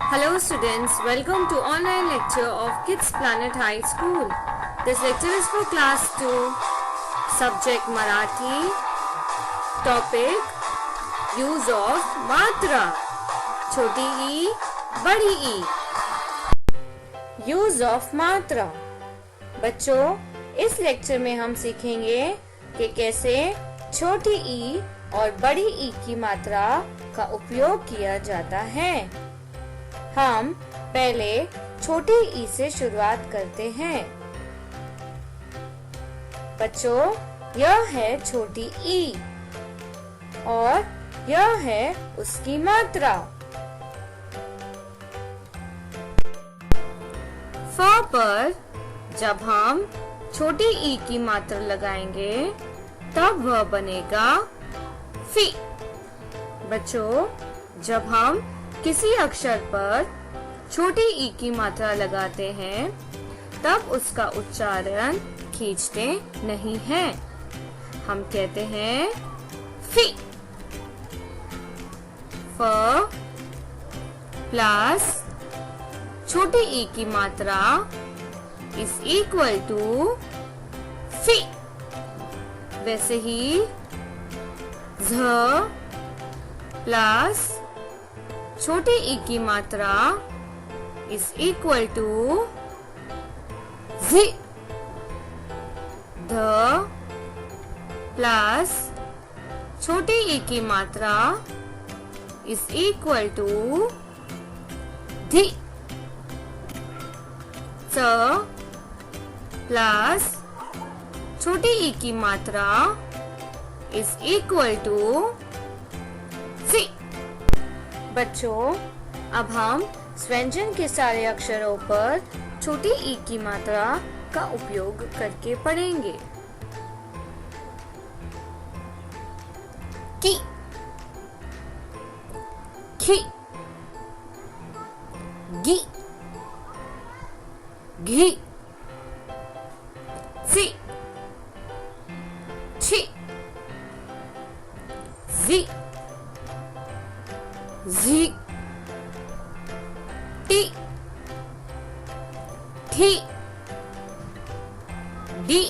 Hello students, welcome to online lecture of Kids Planet High School. This lecture is for class 2, subject Marathi, topic use of Matra, छोटी ई, बड़ी ई. Use of Matra. बच्चों, इस lecture में हम सीखेंगे कि कैसे छोटी ई और बड़ी ई की मात्रा का उपयोग किया जाता है. हम पहले छोटी ई से शुरुआत करते हैं. बच्चों, यह है छोटी ई और यह है उसकी मात्रा. फ पर जब हम छोटी ई की मात्रा लगाएंगे तब वह बनेगा फी. बच्चों, जब हम किसी अक्षर पर छोटी ई की मात्रा लगाते हैं तब उसका उच्चारण खींचते नहीं हैं. हम कहते हैं फी. फ प्लस छोटी ई की मात्रा इज इक्वल टू फी. वैसे ही झ प्लस छोटी ई की मात्रा इज इक्वल टू झी. ध प्लस छोटी ई की मात्रा इज इक्वल टू धी. च प्लस छोटी ई की मात्रा इज इक्वल टू सी. बच्चों, अब हम व्यंजन के सारे अक्षरों पर छोटी ई की मात्रा का उपयोग करके पढ़ेंगे. की, खी, गी, घी, सी, छी, जी, झी, टी, थी, डी,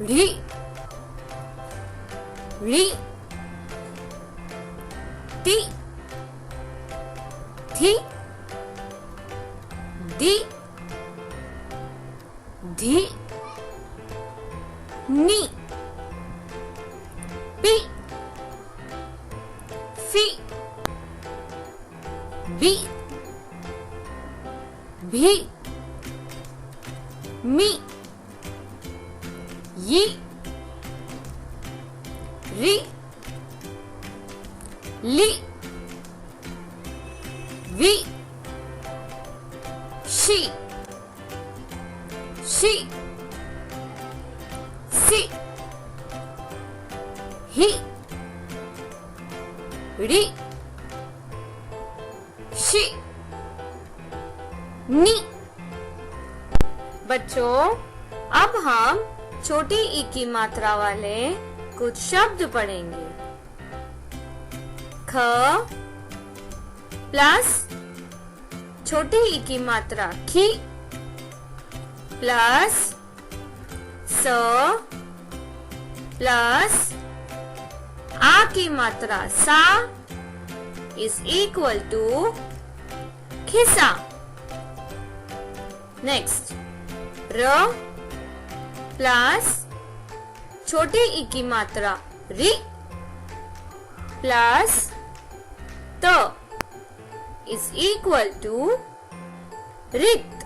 री, री, टी, थी, दी, धी, नी, पी, फी, बी, भी, मी, यी, री, ली, वी, शी, सी, ही, री, शी, नी. बच्चों, अब हम छोटी ई की मात्रा वाले कुछ शब्द पढ़ेंगे. ख प्लस छोटी ई की मात्रा खी प्लस स प्लस आ की मात्रा सा इज इक्वल टू खिसा. नेक्स्ट, र प्लस छोटी ई की मात्रा री प्लस त इज इक्वल टू रित.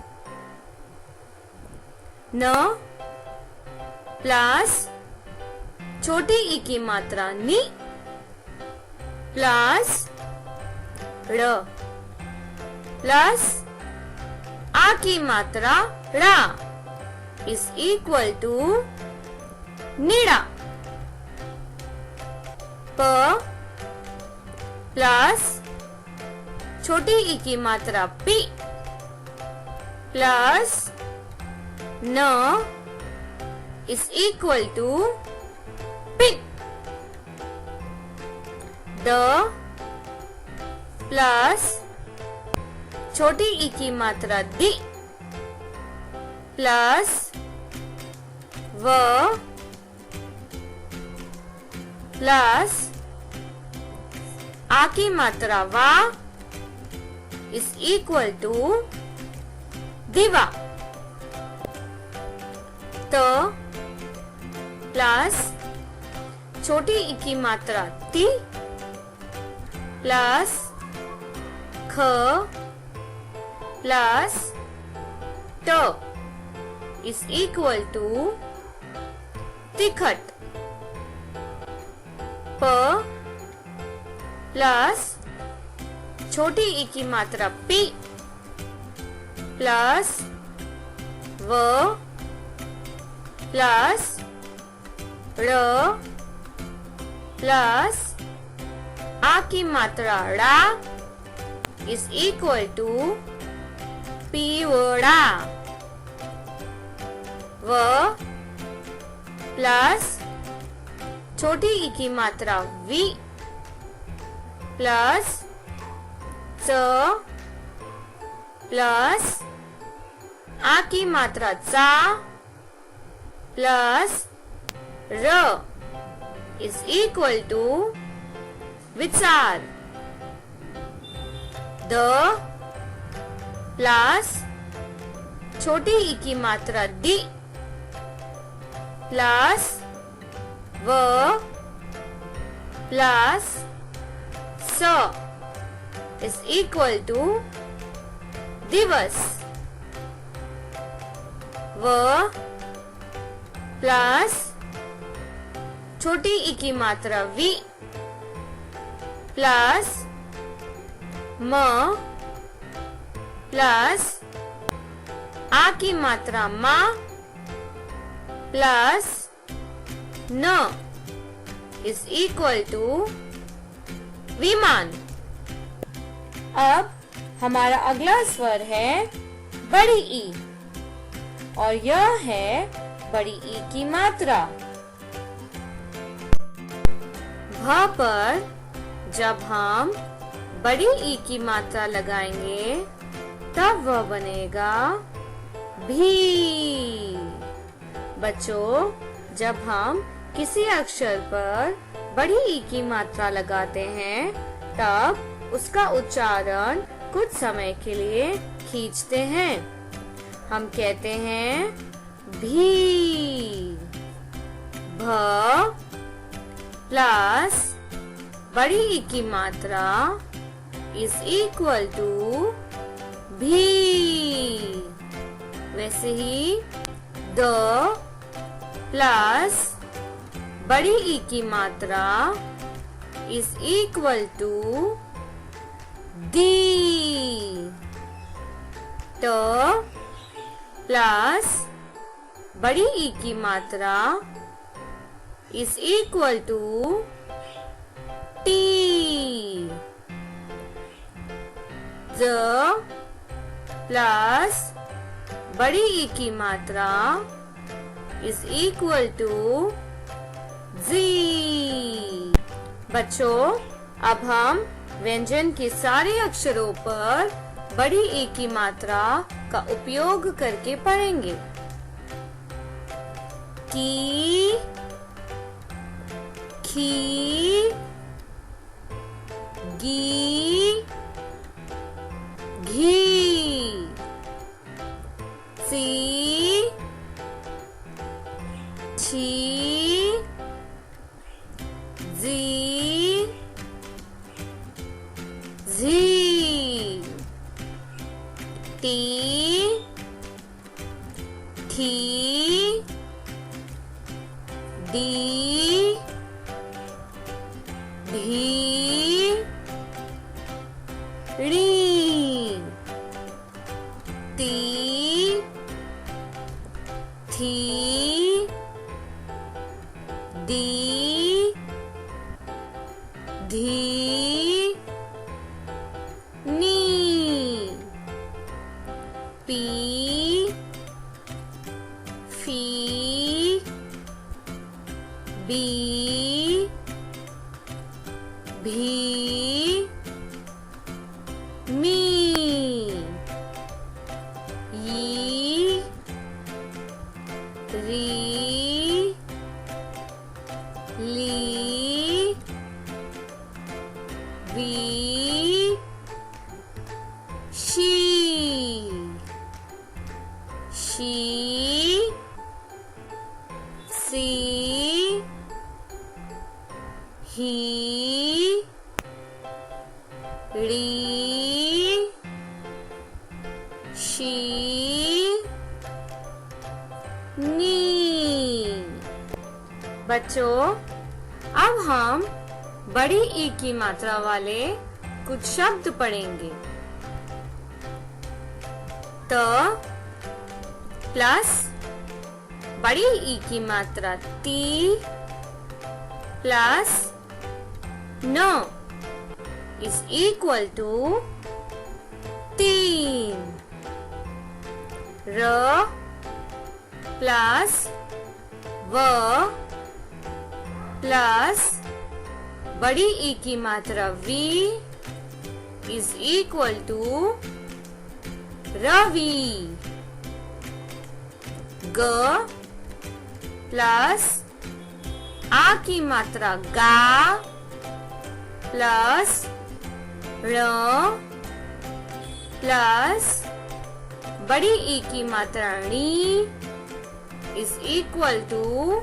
न प्लस छोटी ई की मात्रा नी प्लस ड़ प्लस आ की मात्रा रा इज इक्वल टू नीड़ा. प प्लस छोटी ई की मात्रा पी प्लस न इज इक्वल टू पिक. द प्लस छोटी ई की मात्रा दी प्लस व प्लस आ की मात्रा वा इज इक्वल टू दिवा। तो प्लस छोटी ई की मात्रा ती प्लस ख प्लस ट इज इक्वल टू तिखट। प प्लस छोटी ई की मात्रा पी प्लस व प्लस र प्लस आ की मात्रा ड़ा इज इक्वल टू पीवड़ा। व प्लस छोटी ई की मात्रा वी प्लस च प्लस आ की मात्रा चा प्लस र इज इक्वल टू विचार। द प्लस छोटी ई की मात्रा दी प्लस व प्लस स इज इक्वल टू दिवस। व प्लस छोटी ई की मात्रा वी प्लस म प्लस आ की मात्रा मा प्लस न इज इक्वल टू विमान। अब हमारा अगला स्वर है बड़ी ई और यह है बड़ी ई की मात्रा। भ पर जब हम बड़ी ई की मात्रा लगाएंगे तब वह बनेगा भी। बच्चों, जब हम किसी अक्षर पर बड़ी ई की मात्रा लगाते हैं तब उसका उच्चारण कुछ समय के लिए खींचते हैं। हम कहते हैं भी। भ प्लस बड़ी ई की मात्रा इज इक्वल टू भी। वैसे ही द प्लस बड़ी ई की मात्रा इज इक्वल टू दी। ट प्लस बड़ी ई की मात्रा इज इक्वल टू टी। ज प्लस बड़ी ई की मात्रा इज इक्वल टू जी। बच्चों, अब हम व्यंजन के सारे अक्षरों पर बड़ी ई की मात्रा का उपयोग करके पढ़ेंगे। की, खी, गी, घी, सी, छी, जी, झी, टी, थी, डी, ढी, ड़ी, ती, थी, दी, धी, नी, पी, फी, बी, भी, मी, ई, री, ली, वी, शी, शी, सी, ही, री, शी, नी। बच्चों, अब हम बड़ी ई की मात्रा वाले कुछ शब्द पढ़ेंगे। त प्लस बड़ी ई की मात्रा ती प्लस न इज इक्वल टू 3। र प्लस व प्लस बड़ी ई की मात्रा वी इज इक्वल टू रवि। ग प्लस आ की मात्रा गा प्लस र प्लस बड़ी ई की मात्रा णी इज इक्वल टू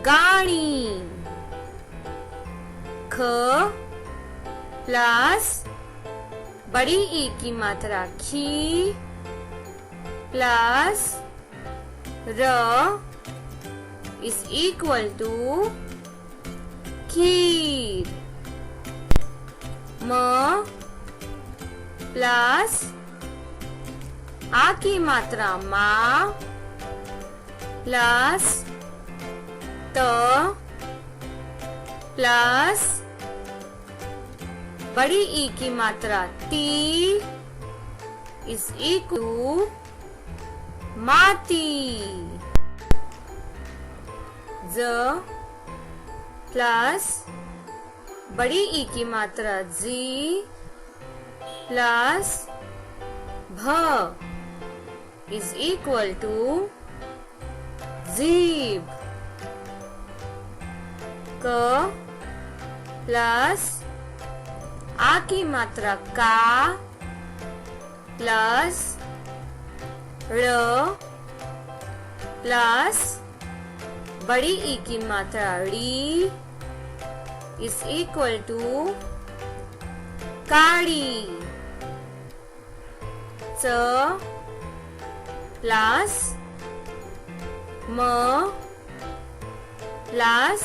गाड़ी। ख प्लस बड़ी ई की मात्रा खी प्लस र इज इक्वल टू खीर। म प्लस आ की मात्रा मा प्लस त प्लस बड़ी ई की मात्रा ती इज इक्वल टू माती। ज प्लस बड़ी ई की मात्रा जी प्लस भ इज इक्वल टू जीभ। क प्लस आ की मात्रा का प्लस र प्लस बड़ी ई की मात्रा ड़ी इज इक्वल टू काड़ी। च प्लस म प्लस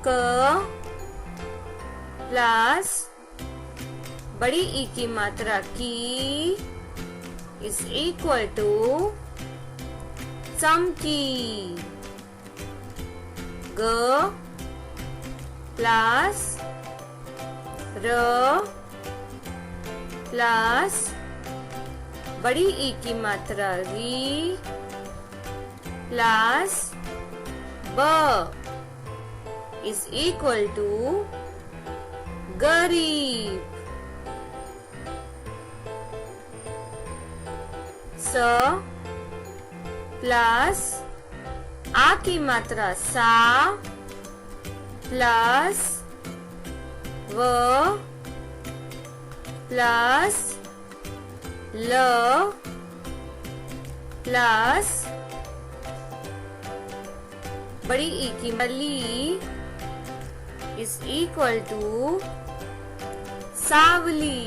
क प्लस बड़ी ई की मात्रा की इज इक्वल टू चमकी। ग प्लस र प्लस बड़ी ई की मात्रा री प्लस ब इज इक्वल टू गरीब। स प्लस आ की मात्रा सा प्लस व प्लस ल प्लस बड़ी ई की मली इज इक्वल टू सावली।